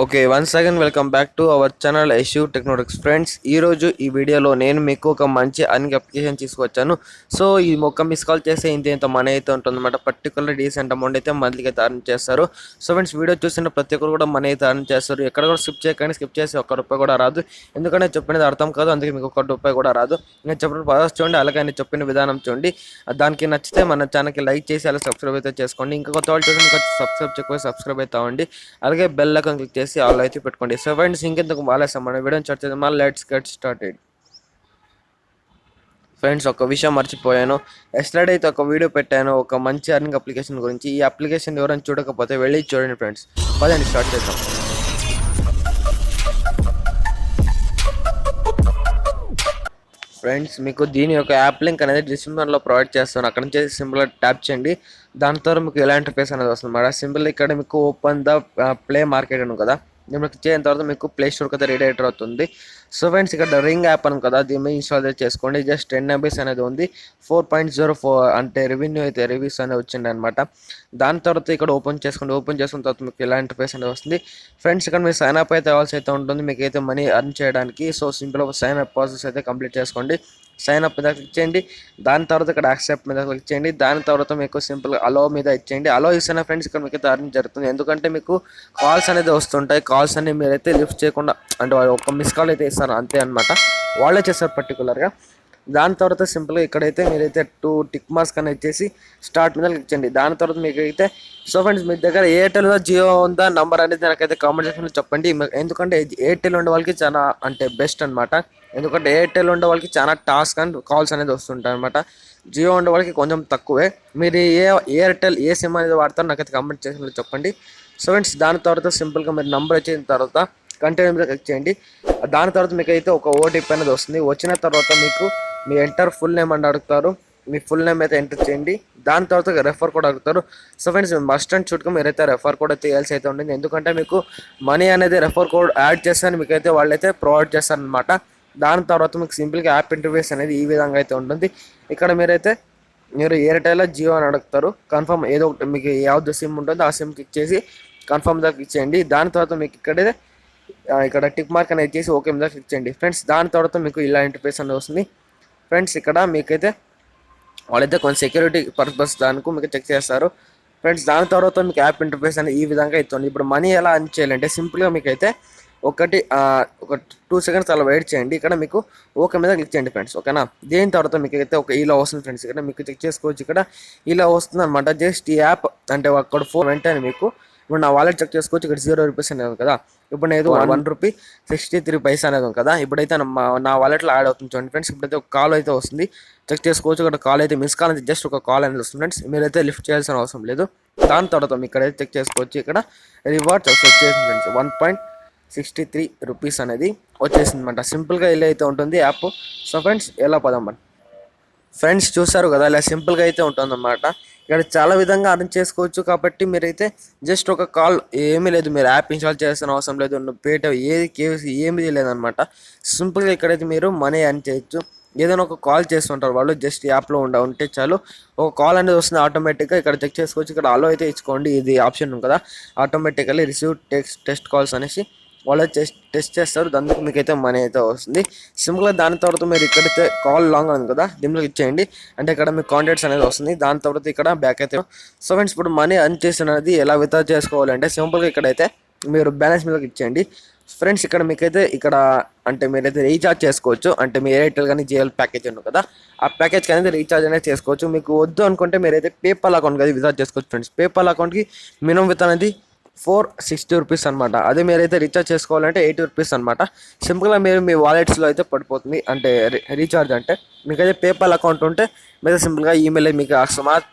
Okay, once again welcome back to our channel Yashu techno. Friends, ఈరోజు ఈ వీడియోలో నేను మీకు ఒక మంచి అర్నింగ్ అప్లికేషన్ తీసుకొచ్చాను. సో ఈ మొక్క మిస్ కాల్ చేస్తే ఇంత మనీ అయితే ఉంటుందన్నమాట. పర్టికులర్ డీసెంట్ అమౌంట్ అయితే మంత్లీకి అయితే అర్న్ చేస్తారు. సో ఫ్రెండ్స్, వీడియో చూసిన ప్రతి ఒక్కరు కూడా మనీ అయితే అర్న్ చేస్తారు. ఎక్కడ కూడా స్కిప్ చేయకండి. స్కిప్ చేసి ₹1 కూడా రాదు, ఎందుకంటే చెప్పినది అర్థం కాదు. అందుకే మీకు ₹1 కూడా రాదు. నేను చెప్పిన ప్రాసెస్ చూడండి, అలాగే నేను చెప్పిన విధానం చూడండి. దానికి నచ్చితే మన ఛానల్కి లైక్ చేసి అలా సబ్స్క్రైబ్ అయితే చేసుకోండి. ఇంకా కొత్త వాళ్ళు చూసి సబ్స్క్రైబ్ చేయకపోతే సబ్స్క్రైబ్ అయితే అవ్వండి. అలాగే బెల్ ఐకాన్ క్లిక్ చేసి ఆల్ అయితే పెట్టుకోండి. సో ఫ్రెండ్స్, ఇంకెందుకు ఆలస్యం, మన వీడియోని స్టార్ట్ చేద్దాం. Let's get started. ఫ్రెండ్స్, ఒక విషయం మర్చిపోయాను. ఎస్టర్డే అయితే ఒక వీడియో పెట్టాను ఒక మంచి అర్నింగ్ అప్లికేషన్ గురించి. ఈ అప్లికేషన్ ఎవరైనా చూడకపోతే వెళ్ళి చూడండి ఫ్రెండ్స్. పదండి స్టార్ట్ చేద్దాం. ఫ్రెండ్స్, మీకు దీని యొక్క యాప్ లింక్ అనేది డిస్క్రిప్షన్లో ప్రొవైడ్ చేస్తాను. అక్కడ నుంచి సింపుల్గా ట్యాప్ చేయండి. దాని తర్వాత మీకు ఎలా ఇంటర్ఫేస్ అనేది వస్తుంది అన్నమాట. సింపుల్ ఇక్కడ మీకు ఓపెన్ ద ప్లే మార్కెట్ అని కదా, దీన్ని క్లిక్ చేసిన తర్వాత మీకు ప్లే స్టోర్కి అయితే రీడైరెక్ట్ అవుతుంది. సో ఫ్రెండ్స్, ఇక్కడ రింగ్ యాప్ అని కదా, దీన్ని ఇన్స్టాల్ చేసుకోండి. జస్ట్ 10 MB అనేది ఉంది. 4.04 అంటే రివ్యూస్ అనేది వచ్చింది అనమాట. దాని తర్వాత ఇక్కడ ఓపెన్ చేసుకోండి. ఓపెన్ చేసుకున్న తర్వాత మీకు ఎలా ఇంటర్ఫేస్ అనేది వస్తుంది. ఫ్రెండ్స్, ఇక్కడ మీరు సైన్ అప్ అయితే అవ్వాల్సి అయితే ఉంటుంది మీకు అయితే మనీ అర్న్ చేయడానికి. సో సింపుల్గా సైన్ అప్ ప్రాసెస్ అయితే కంప్లీట్ చేసుకోండి. సైన్ అప్ మీద క్లిక్ చేయండి. దాని తర్వాత ఇక్కడ యాక్సెప్ట్ మీద క్లిక్ చేయండి. దాని తర్వాత మీకు సింపుల్ అలో మీద ఇచ్చేయండి. అలో ఇస్తేనే ఫ్రెండ్స్ ఇక్కడ మీకు అయితే అర్నింగ్ జరుగుతుంది. ఎందుకంటే మీకు కాల్స్ అనేది వస్తుంటాయి. కాల్స్ అన్ని మీరైతే లిఫ్ట్ చేయకుండా, అంటే ఒక మిస్ కాల్ అయితే ఇస్తారు అంతే అనమాట. వాళ్ళే చేస్తారు పర్టికులర్గా. దాని తర్వాత సింపుల్గా ఇక్కడైతే మీరైతే 2 టిక్ మార్క్స్ అనేది ఇచ్చేసి స్టార్ట్ మీద క్లిక్ చేయండి. దాని తర్వాత మీకు అయితే సో ఫ్రెండ్స్, మీ దగ్గర ఎయిర్టెల్ ఉందా జియో ఉందా నంబర్ అనేది నాకైతే కామెంట్ సెక్షన్లో చెప్పండి. ఎందుకంటే ఎయిర్టెల్ ఉండే వాళ్ళకి చాలా అంటే బెస్ట్ అనమాట. ఎందుకంటే ఎయిర్టెల్ ఉండే వాళ్ళకి చాలా టాస్క్ అండ్ కాల్స్ అనేది వస్తుంటాయి అనమాట. జియో ఉండే వాళ్ళకి కొంచెం తక్కువే. మీరు ఎయిర్టెల్ ఏ సిమ్ అనేది వాడతారో నాకైతే కామెంట్ సెక్షన్లో చెప్పండి. సో ఫ్రెండ్స్, దాని తర్వాత సింపుల్గా మీరు నంబర్ వచ్చిన తర్వాత కంటిన్యూ మీద క్లిక్ చేయండి. దాని తర్వాత మీకు అయితే ఒక ఓటీపీ అనేది వస్తుంది. వచ్చిన తర్వాత మీకు మీ ఎంటర్ ఫుల్ నేమ్ అని అడుగుతారు. మీ ఫుల్ నేమ్ అయితే ఎంటర్ చేయండి. దాని తర్వాత రెఫర్ కోడ్ అడుగుతారు. సో ఫ్రెండ్స్, మస్ట్ అండ్ షుడ్గా మీరైతే రెఫర్ కోడ్ అయితే వేయాల్సి అయితే ఉంటుంది. ఎందుకంటే మీకు మనీ అనేది రెఫర్ కోడ్ యాడ్ చేస్తారని మీకైతే వాళ్ళైతే ప్రొవైడ్ చేస్తారనమాట. దాని తర్వాత మీకు సింపుల్గా యాప్ ఇంటర్ఫేస్ అనేది ఈ విధంగా అయితే ఉంటుంది. ఇక్కడ మీరు ఎయిర్టెల్ జియో అని అడుగుతారు. కన్ఫర్మ్ ఏదో ఒకటి మీకు యావద్దు సిమ్ ఉంటుందో ఆ సిమ్ క్లిక్ చేసి కన్ఫర్మ్ మీద క్లిక్ చేయండి. దాని తర్వాత మీకు ఇక్కడ టిక్ మార్క్ అనేది చేసి ఓకే మీద క్లిక్ చేయండి ఫ్రెండ్స్. దాని తర్వాత మీకు ఇలా ఇంటర్ఫేస్ అనేది వస్తుంది. ఫ్రెండ్స్, ఇక్కడ మీకైతే వాళ్ళైతే కొంచెం సెక్యూరిటీ పర్పస్ దానికి మీకు చెక్ చేస్తారు ఫ్రెండ్స్. దాని తర్వాత మీకు యాప్ ఇంటర్ఫేస్ అనేది ఈ విధంగా అవుతుంది. ఇప్పుడు మనీ ఎలా అర్న్ చేయాలంటే సింపుల్గా మీకైతే ఒక 2 seconds అలా వెయిట్ చేయండి. ఇక్కడ మీకు ఓకే మీద క్లిక్ చేయండి ఫ్రెండ్స్, ఓకేనా. దీని తర్వాత మీకు అయితే ఒక ఇలా వస్తుంది ఫ్రెండ్స్. ఇక్కడ మీకు చెక్ చేసుకోవచ్చు. ఇక్కడ ఇలా వస్తుంది అనమాట. జస్ట్ ఈ యాప్ అంటే అక్కడ ఫోన్ వెంటనే మీకు ఇప్పుడు నా వాలెట్ చెక్ చేసుకోవచ్చు. ఇక్కడ ₹0 అనేది ఉంది కదా. ఇప్పుడు నేను ₹1.63 అనేది ఉంది కదా. ఇప్పుడైతే నా వాలెట్లో యాడ్ అవుతుంది చూడండి ఫ్రెండ్స్. ఇప్పుడైతే ఒక కాల్ అయితే వస్తుంది, చెక్ చేసుకోవచ్చు. ఇక్కడ కాల్ అయితే మిస్ కాల్ అయితే జస్ట్ ఒక కాల్ అనేది వస్తుంది ఫ్రెండ్స్. మీరైతే లిఫ్ట్ చేయాల్సిన అవసరం లేదు. దాని తర్వాత మీకు ఇక్కడైతే చెక్ చేసుకోవచ్చు. ఇక్కడ రివార్డ్స్ వచ్చేసింది ఫ్రెండ్స్. ₹1.63 అనేది వచ్చేసింది అనమాట. సింపుల్గా ఇలా అయితే ఉంటుంది యాప్. సో ఫ్రెండ్స్, ఎలా పదాం ఫ్రెండ్స్, చూసారు కదా, ఇలా సింపుల్గా అయితే ఉంటుందన్నమాట. ఇక్కడ చాలా విధంగా అర్న్ చేసుకోవచ్చు. కాబట్టి మీరైతే జస్ట్ ఒక కాల్, ఏమీ లేదు, మీరు యాప్ ఇన్స్టాల్ చేయాల్సిన అవసరం లేదు, పేట ఏది కేవీసీ ఏమీ లేదనమాట. సింపుల్గా ఇక్కడైతే మీరు మనీ అర్న్ చేయొచ్చు. ఏదైనా ఒక కాల్ చేస్తుంటారు వాళ్ళు, జస్ట్ యాప్లో ఉంటే చాలు ఒక కాల్ అనేది వస్తుంది ఆటోమేటిక్గా. ఇక్కడ చెక్ చేసుకోవచ్చు. ఇక్కడ అలో అయితే ఇచ్చుకోండి, ఇది ఆప్షన్ ఉంది కదా. ఆటోమేటికల్లీ రిసీవ్ టెస్ట్ కాల్స్ అనేసి వాళ్ళు టెస్ట్ చేస్తారు. దానికి మీకైతే మనీ అయితే వస్తుంది సింపుల్గా. దాని తర్వాత మీరు ఇక్కడైతే కాల్ లాంగ్ ఉంది కదా, దీంట్లో ఇచ్చేయండి. అంటే ఇక్కడ మీకు కాంటాక్ట్స్ అనేది వస్తుంది. దాని తర్వాత ఇక్కడ బ్యాక్ అయితే. సో ఫ్రెండ్స్, ఇప్పుడు మనీ అర్న్ చేసినది ఎలా విత్డ్రా చేసుకోవాలంటే సింపుల్గా ఇక్కడైతే మీరు బ్యాలెన్స్ మీద ఇచ్చేయండి ఫ్రెండ్స్. ఇక్కడ మీకైతే అంటే మీరైతే రీఛార్జ్ చేసుకోవచ్చు. అంటే మీ ఎయిర్టెల్ కానీ జియో ప్యాకేజ్ ఉంది కదా, ఆ ప్యాకేజ్కి అనేది రీఛార్జ్ అనేది చేసుకోవచ్చు. మీకు వద్దు అనుకుంటే మీరైతే పేపాల్ అకౌంట్కి అది విత్డ్రా చేసుకోవచ్చు ఫ్రెండ్స్. పేపాల్ అకౌంట్కి మినిమం విత్ అనేది ₹460 అనమాట. అదే మీరైతే రీఛార్జ్ చేసుకోవాలంటే ₹80 అనమాట. సింపుల్గా మీరు మీ వాలెట్స్లో అయితే పడిపోతుంది. అంటే రీఛార్జ్ అంటే మీకైతే పేపాల్ అకౌంట్ ఉంటే మీరు సింపుల్గా ఈమెయిల్ మీకు ఆ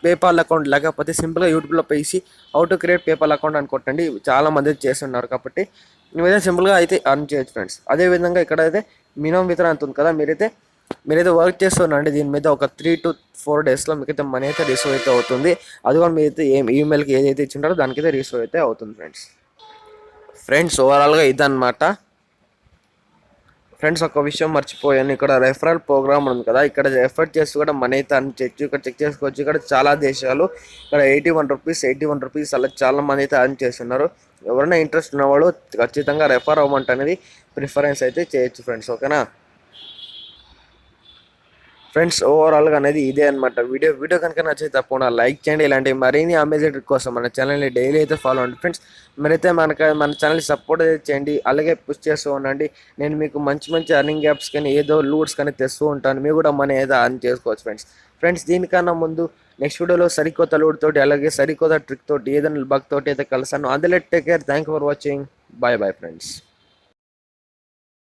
పేపాల్ అకౌంట్ లేకపోతే సింపుల్గా యూట్యూబ్లో పేసి how to create PayPal account అని కొట్టండి. చాలామంది చేస్తున్నారు కాబట్టి మీరైతే సింపుల్గా అయితే అర్న్ చేయొచ్చు ఫ్రెండ్స్. అదేవిధంగా ఇక్కడైతే మినిమం విత్ అంత ఉంది కదా, మీరైతే వర్క్ చేస్తున్నారంటే దీని మీద ఒక 3 to 4 daysలో మీకైతే మనీ అయితే రిసీవ్ అయితే అవుతుంది. అది కూడా మీరైతే ఈమెయిల్కి ఏదైతే ఇచ్చింటారో దానికైతే రిసీవ్ అయితే అవుతుంది ఫ్రెండ్స్. ఓవరాల్గా ఇదన్నమాట ఫ్రెండ్స్. ఒక విషయం మర్చిపోయాను, ఇక్కడ రెఫరల్ ప్రోగ్రామ్ ఉంది కదా, ఇక్కడ రెఫర్ చేసి కూడా మనీ అయితే అర్న్ చేయొచ్చు. ఇక్కడ చెక్ చేసుకోవచ్చు. ఇక్కడ చాలా దేశాలు ఇక్కడ ₹81 అలా చాలా మంది అయితే అర్న్ చేస్తున్నారు. ఎవరైనా ఇంట్రెస్ట్ ఉన్నవాళ్ళు ఖచ్చితంగా రెఫర్ అవ్వమంట అనేది ప్రిఫరెన్స్ అయితే చేయొచ్చు ఫ్రెండ్స్. ఓకేనా ఫ్రెండ్స్, ఓవరాల్గా అనేది ఇదే అనమాట. వీడియో కనుక నచ్చితే తప్పకుండా లైక్ చేయండి. ఇలాంటి మరిన్ని అమేజింగ్ కోసం మన ఛానల్ని డైలీ అయితే ఫాలో అవ్వండి ఫ్రెండ్స్. మీరైతే మన ఛానల్ని సపోర్ట్ అయితే చేయండి, అలాగే పుష్ చేస్తూ ఉండండి. నేను మీకు మంచి మంచి అర్నింగ్ యాప్స్ కానీ ఏదో లూడ్స్ కానీ తెస్తూ ఉంటాను, మీరు కూడా మనీ ఏదో అర్న్ చేసుకోవచ్చు ఫ్రెండ్స్. దీనికన్నా ముందు నెక్స్ట్ వీడియోలో సరికొత్త లూడ్ తోటి అలాగే సరికొత్త ట్రిక్ తోటి ఏదైనా బగ్ తోటి అయితే కలుస్తాను. అందులో take care, thank you for watching, bye bye friends.